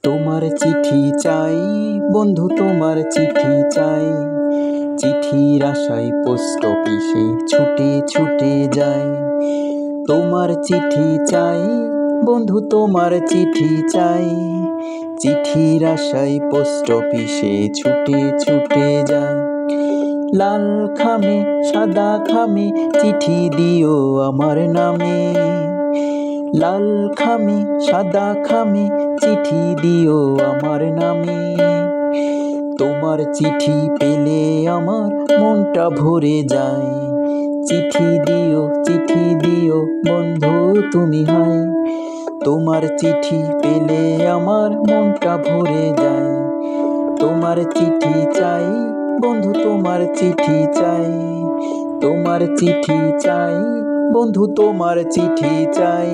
তোমার চিঠি চাই বন্ধু, তোমার চিঠি চাই। চিঠির আশায় পোস্ট অফিসে ছুটে ছুটে যাই। তোমার চিঠি চাই বন্ধু, তোমার চিঠি চাই। চিঠির আশায় পোস্ট অফিসে ছুটে ছুটে যাই। লাল খামে সাদা খামে চিঠি দিও আমার নামে। লাল খামে সাদা খামে চিঠি দিও আমার নামে। তোমার চিঠি পেলে আমার মনটা ভরে যায়। চিঠি দিও বন্ধু তুমি হায়। তোমার চিঠি পেলে আমার মনটা ভরে যায়। তোমার চিঠি চাই বন্ধু, তোমার চিঠি চাই। তোমার চিঠি চাই বন্ধু, তোমার চিঠি চাই।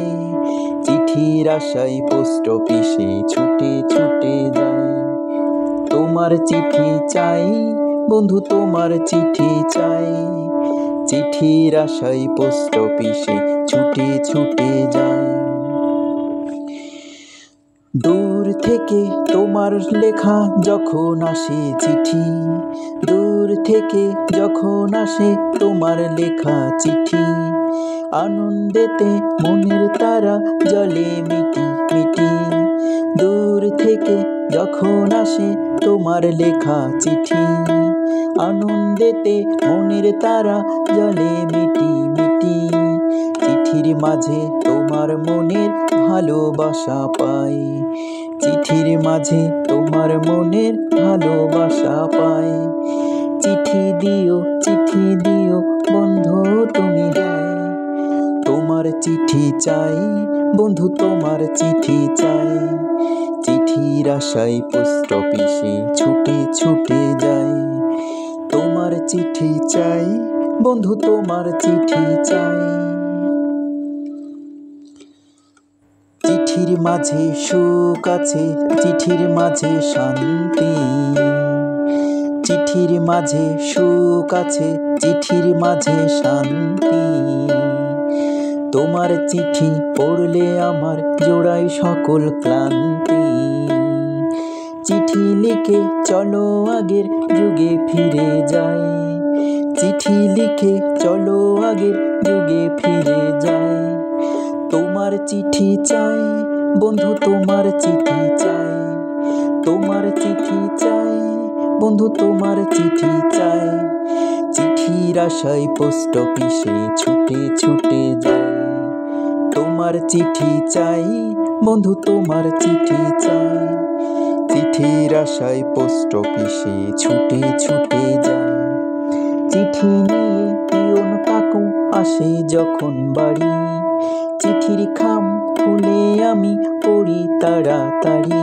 চিঠির আশায় পোস্ট অফিসে ছুটে ছুটে যাই। তোমার চিঠি চাই বন্ধু, তোমার চিঠি চাই। চিঠির আশায় পোস্ট অফিসে ছুটে ছুটে যাই। দূর থেকে তোমার লেখা যখন আসে চিঠি, দূর থেকে যখন আসে তোমার লেখা চিঠি, আনন্দেতে মনের তারা জ্বলে মিটি মিটি। দূর থেকে যখন আসে তোমার লেখা চিঠি, আনন্দেতে মনের তারা জ্বলে মিটি মিটি। চিঠির মাঝে তোমার মনের ভালোবাসা পাই। চিঠির মাঝে তোমার মনের ভালোবাসা পাই। চিঠি দিও বন্ধু তুমি হায়। তোমার চিঠি চাই বন্ধু, তোমার চিঠি চাই। চিঠির আশায় পোস্ট অফিসে ছুটে ছুটে যাই। তোমার চিঠি চাই বন্ধু, তোমার চিঠি চাই। চিঠির মাঝে সুখ আছে, চিঠির মাঝে শান্তি। চিঠির মাঝে সুখ আছে, চিঠির মাঝে শান্তি। তোমার চিঠি পড়লে আমার জোড়ায় সকল ক্লান্তি। চিঠি লিখে চলো আগের যুগে ফিরে যাই। চিঠি লিখে চলো আগের যুগে ফিরে যাই। তোমার চিঠি চাই বন্ধু, তোমার চিঠি চাই। তোমার চিঠি চাই বন্ধু, তোমার চিঠি চাই। চিঠির আশায় পোস্ট অফিসে ছুটে ছুটে যাই। তোমার চিঠি চাই বন্ধু, তোমার চিঠি চাই। চিঠির আশায় পোস্ট অফিসে ছুটে ছুটে যাই। চিঠি নিয়ে পিয়ন কাকু আসে যখন বাড়ি, চিঠির খাম খুলে আমি পড়ি তাড়াতাড়ি।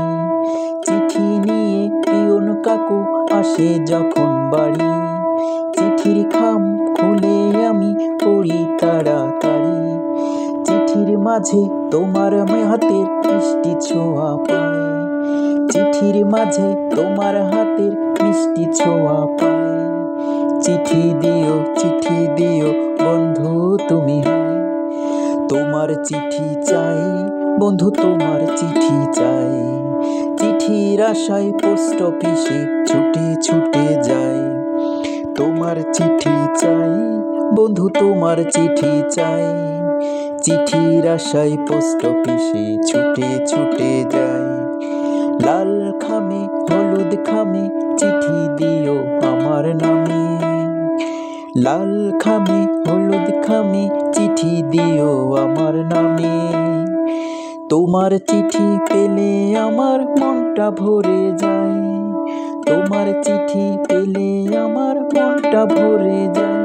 চিঠি নিয়ে পিয়ন কাকু আসে যখন বাড়ি, চিঠির খাম খুলে আমি পড়ি তাড়াতাড়ি। চিঠির মাঝে তোমার হাতের মিষ্টি ছোঁয়া পাই। চিঠির মাঝে তোমার হাতের মিষ্টি ছোঁয়া পাই। চিঠি দিও বন্ধু তুমি হায়। তোমার চিঠি চাই বন্ধু, তোমার চিঠি চাই। চিঠির আশায় পোস্ট অফিসে ছুটে ছুটে যাই। তোমার চিঠি চাই বন্ধু, তোমার চিঠি চাই। চিঠির আশায় পোস্ট অফিসে ছুটে ছুটে যাই। লাল খামে হলুদ খামে চিঠি দিও আমার নামে। লাল খামে হলুদ খামে চিঠি দিও আমার নামে। তোমার চিঠি পেলে আমার মনটা ভরে যায়। তোমার চিঠি পেলে আমার মনটা ভরে যায়।